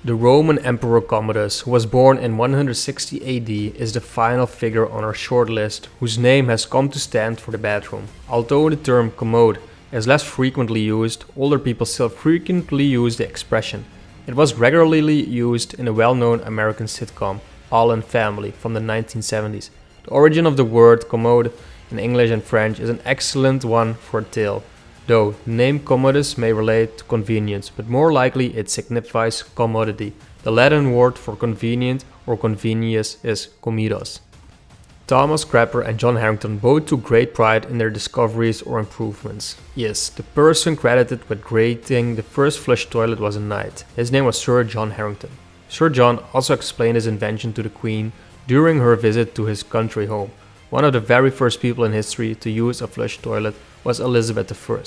The Roman Emperor Commodus, who was born in 160 AD, is the final figure on our short list whose name has come to stand for the bathroom. Although the term commode is less frequently used, older people still frequently use the expression. It was regularly used in a well-known American sitcom, All in Family, from the 1970s. The origin of the word commode in English and French is an excellent one for a tale. Though the name commodus may relate to convenience, but more likely it signifies commodity. The Latin word for convenient or convenius is commodus. Thomas Crapper and John Harrington both took great pride in their discoveries or improvements. Yes, the person credited with creating the first flush toilet was a knight. His name was Sir John Harrington. Sir John also explained his invention to the Queen during her visit to his country home. One of the very first people in history to use a flush toilet was Elizabeth I.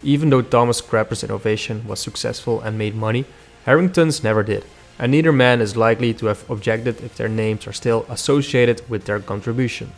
Even though Thomas Crapper's innovation was successful and made money, Harrington's never did, and neither man is likely to have objected if their names are still associated with their contribution.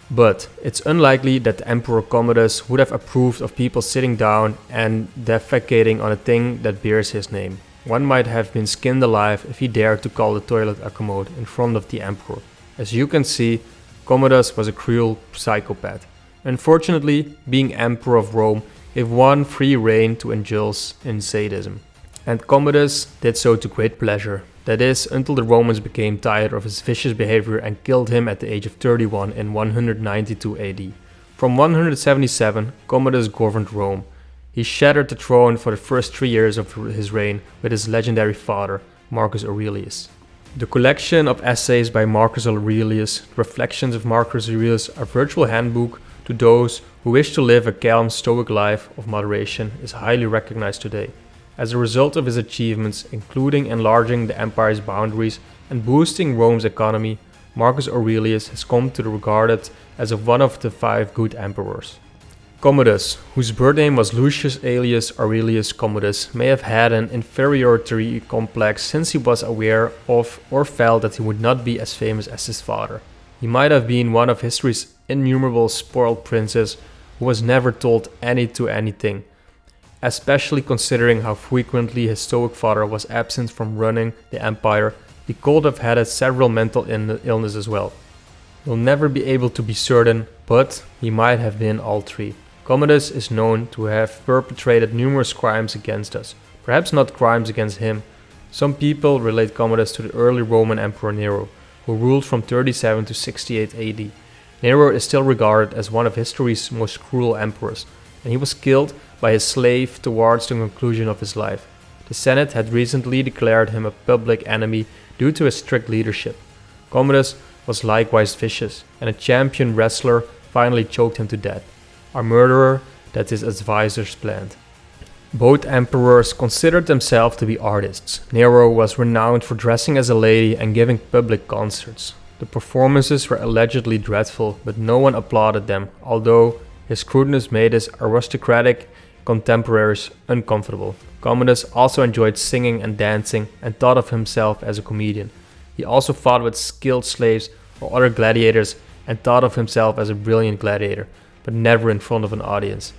But it's unlikely that the Emperor Commodus would have approved of people sitting down and defecating on a thing that bears his name. One might have been skinned alive if he dared to call the toilet a commode in front of the emperor. As you can see, Commodus was a cruel psychopath. Unfortunately, being Emperor of Rome gave one free rein to indulge in sadism. And Commodus did so to great pleasure. That is, until the Romans became tired of his vicious behavior and killed him at the age of 31 in 192 AD. From 177, Commodus governed Rome. He shattered the throne for the first 3 years of his reign with his legendary father, Marcus Aurelius. The collection of essays by Marcus Aurelius, Reflections of Marcus Aurelius, a virtual handbook to those who wish to live a calm, stoic life of moderation, is highly recognized today. As a result of his achievements, including enlarging the empire's boundaries and boosting Rome's economy, Marcus Aurelius has come to be regarded as one of the 5 good emperors. Commodus, whose birth name was Lucius Aelius Aurelius Commodus, may have had an inferiority complex since he was aware of or felt that he would not be as famous as his father. He might have been one of history's innumerable spoiled princes who was never told anything, especially considering how frequently his stoic father was absent from running the empire. He could have had several mental illness as well. We'll never be able to be certain, but he might have been all 3. Commodus is known to have perpetrated numerous crimes against us, perhaps not crimes against him. Some people relate Commodus to the early Roman Emperor Nero, who ruled from 37 to 68 AD. Nero is still regarded as one of history's most cruel emperors, and he was killed by his slave towards the conclusion of his life. The Senate had recently declared him a public enemy due to his strict leadership. Commodus was likewise vicious, and a champion wrestler finally choked him to death, a murderer that his advisors planned. Both emperors considered themselves to be artists. Nero was renowned for dressing as a lady and giving public concerts. The performances were allegedly dreadful, but no one applauded them, although his crudeness made his aristocratic contemporaries uncomfortable. Commodus also enjoyed singing and dancing and thought of himself as a comedian. He also fought with skilled slaves or other gladiators and thought of himself as a brilliant gladiator, but never in front of an audience.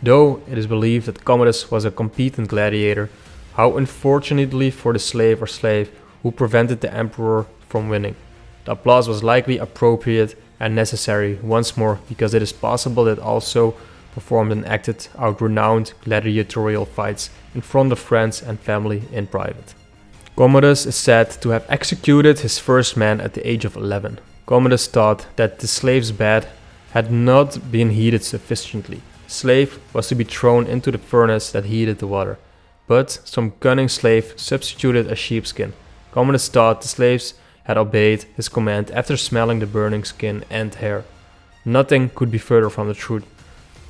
Though it is believed that Commodus was a competent gladiator, how unfortunately for the slave or slave who prevented the emperor from winning. The applause was likely appropriate and necessary once more because it is possible that also performed and acted out renowned gladiatorial fights in front of friends and family in private. Commodus is said to have executed his first man at the age of 11. Commodus thought that the slave's bed had not been heated sufficiently. The slave was to be thrown into the furnace that heated the water, but some cunning slave substituted a sheepskin. Commodus thought the slaves had obeyed his command after smelling the burning skin and hair. Nothing could be further from the truth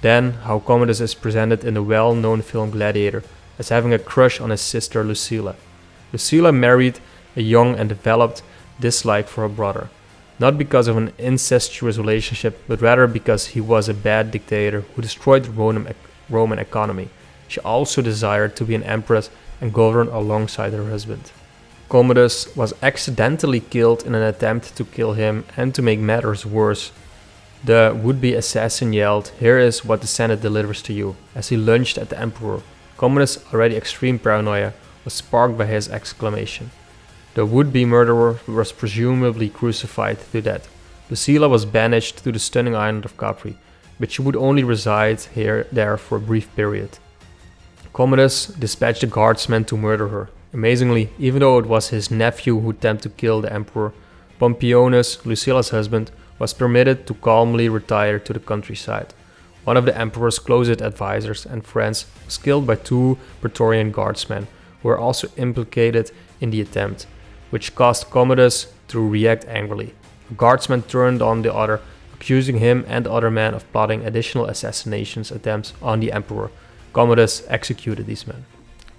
than how Commodus is presented in the well-known film Gladiator as having a crush on his sister Lucilla. Lucilla married a young and developed dislike for her brother, not because of an incestuous relationship, but rather because he was a bad dictator who destroyed the Roman economy. She also desired to be an empress and govern alongside her husband. Commodus was accidentally killed in an attempt to kill him, and to make matters worse, the would-be assassin yelled, "Here is what the Senate delivers to you," as he lunged at the emperor. Commodus, already extreme paranoia, was sparked by his exclamation. The would-be murderer was presumably crucified to death. Lucilla was banished to the stunning island of Capri, but she would only reside there for a brief period. Commodus dispatched a guardsman to murder her. Amazingly, even though it was his nephew who attempted to kill the emperor, Pompeianus, Lucilla's husband, was permitted to calmly retire to the countryside. One of the emperor's closest advisors and friends was killed by 2 Praetorian guardsmen who were also implicated in the attempt, which caused Commodus to react angrily. A guardsman turned on the other, accusing him and the other men of plotting additional assassination attempts on the emperor. Commodus executed these men.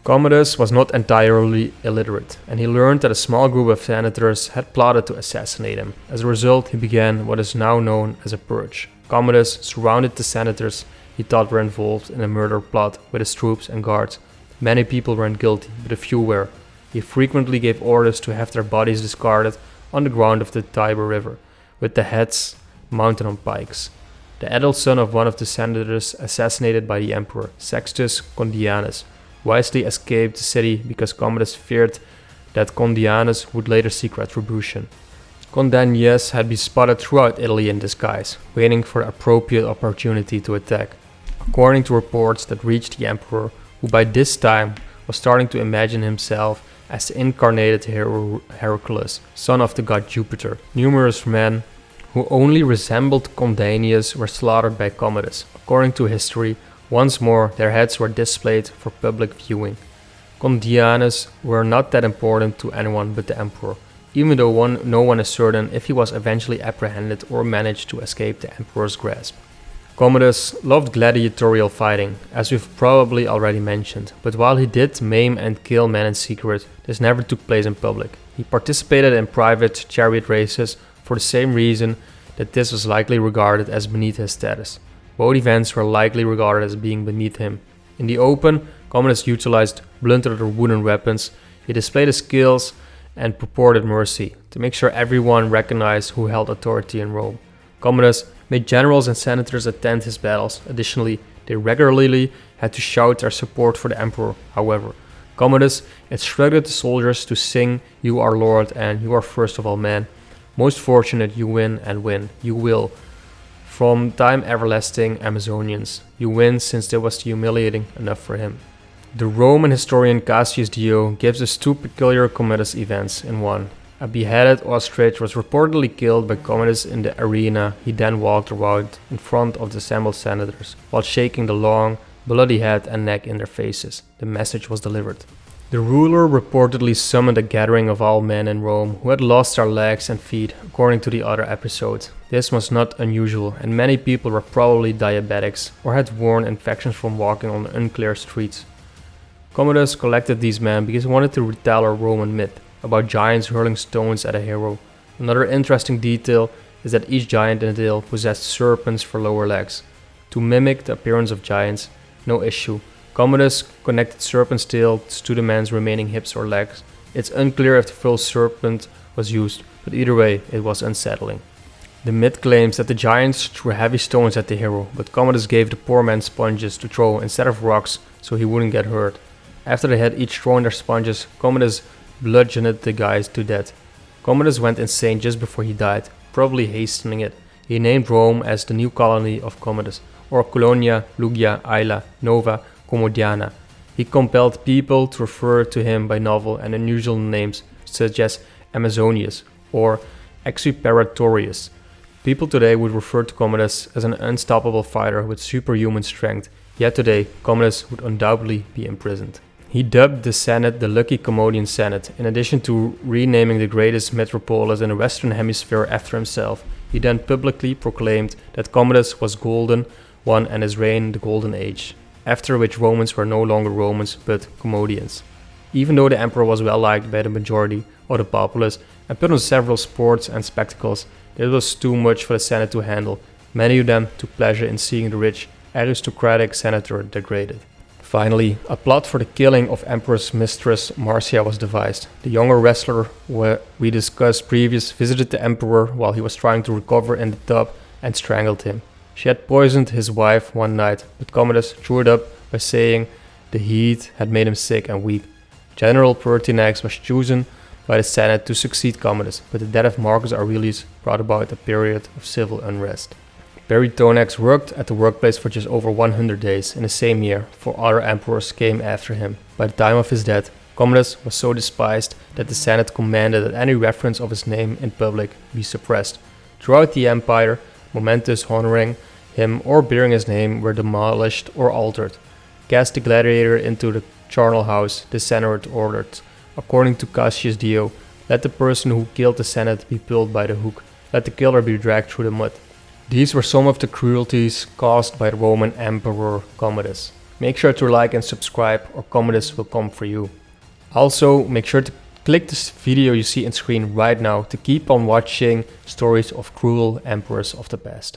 Commodus was not entirely illiterate, and he learned that a small group of senators had plotted to assassinate him. As a result, he began what is now known as a purge. Commodus surrounded the senators he thought were involved in a murder plot with his troops and guards. Many people weren't guilty, but a few were. He frequently gave orders to have their bodies discarded on the ground of the Tiber River, with the heads mounted on pikes. The adult son of one of the senators assassinated by the emperor, Sextus Condianus, wisely escaped the city because Commodus feared that Condianus would later seek retribution. Condianus had been spotted throughout Italy in disguise, waiting for the appropriate opportunity to attack. According to reports that reached the emperor, who by this time was starting to imagine himself as the incarnated hero Hercules, son of the god Jupiter, numerous men who only resembled Condianus were slaughtered by Commodus. According to history, once more their heads were displayed for public viewing. Condianus were not that important to anyone but the emperor, even though no one is certain if he was eventually apprehended or managed to escape the emperor's grasp. Commodus loved gladiatorial fighting, as we've probably already mentioned, but while he did maim and kill men in secret, this never took place in public. He participated in private chariot races for the same reason that this was likely regarded as beneath his status. Both events were likely regarded as being beneath him. In the open, Commodus utilized blunted or wooden weapons. He displayed his skills and purported mercy to make sure everyone recognized who held authority in Rome. Commodus made generals and senators attend his battles. Additionally, they regularly had to shout their support for the emperor. However, Commodus instructed the soldiers to sing, "You are Lord and you are first of all man. Most fortunate you win and win. You will. From time everlasting Amazonians. You win since it was humiliating enough for him." The Roman historian Cassius Dio gives us 2 peculiar Commodus events in one. A beheaded ostrich was reportedly killed by Commodus in the arena. He then walked around in front of the assembled senators while shaking the long, bloody head and neck in their faces. The message was delivered. The ruler reportedly summoned a gathering of all men in Rome who had lost their legs and feet, according to the other episode. This was not unusual, and many people were probably diabetics or had worn infections from walking on unclear streets. Commodus collected these men because he wanted to retell a Roman myth about giants hurling stones at a hero. Another interesting detail is that each giant in the tale possessed serpents for lower legs. To mimic the appearance of giants, no issue. Commodus connected serpent's tails to the man's remaining hips or legs. It's unclear if the full serpent was used, but either way, it was unsettling. The myth claims that the giants threw heavy stones at the hero, but Commodus gave the poor man sponges to throw instead of rocks so he wouldn't get hurt. After they had each thrown their sponges, Commodus bludgeoned the guys to death. Commodus went insane just before he died, probably hastening it. He named Rome as the new colony of Commodus, or Colonia Lugia Aela Nova Commodiana. He compelled people to refer to him by novel and unusual names such as Amazonius or Exuperatorius. People today would refer to Commodus as an unstoppable fighter with superhuman strength, yet today Commodus would undoubtedly be imprisoned. He dubbed the Senate the Lucky Commodian Senate, in addition to renaming the greatest metropolis in the Western Hemisphere after himself. He then publicly proclaimed that Commodus was Golden One and his reign the Golden Age, after which Romans were no longer Romans but Commodians. Even though the emperor was well liked by the majority of the populace and put on several sports and spectacles, this was too much for the Senate to handle. Many of them took pleasure in seeing the rich, aristocratic senator degraded. Finally, a plot for the killing of Emperor's mistress Marcia was devised. The younger wrestler we discussed previous visited the emperor while he was trying to recover in the tub and strangled him. She had poisoned his wife one night, but Commodus threw it up by saying the heat had made him sick and weak. General Pertinax was chosen by the Senate to succeed Commodus, but the death of Marcus Aurelius brought about a period of civil unrest. Pertinax worked at the workplace for just over 100 days in the same year, for other emperors came after him. By the time of his death, Commodus was so despised that the Senate commanded that any reference of his name in public be suppressed. Throughout the empire, momentous honoring him or bearing his name were demolished or altered. Cast the gladiator into the charnel house, the Senate ordered. According to Cassius Dio, let the person who killed the Senate be pulled by the hook. Let the killer be dragged through the mud. These were some of the cruelties caused by the Roman Emperor Commodus. Make sure to like and subscribe or Commodus will come for you. Also, make sure to click this video you see on screen right now to keep on watching stories of cruel emperors of the past.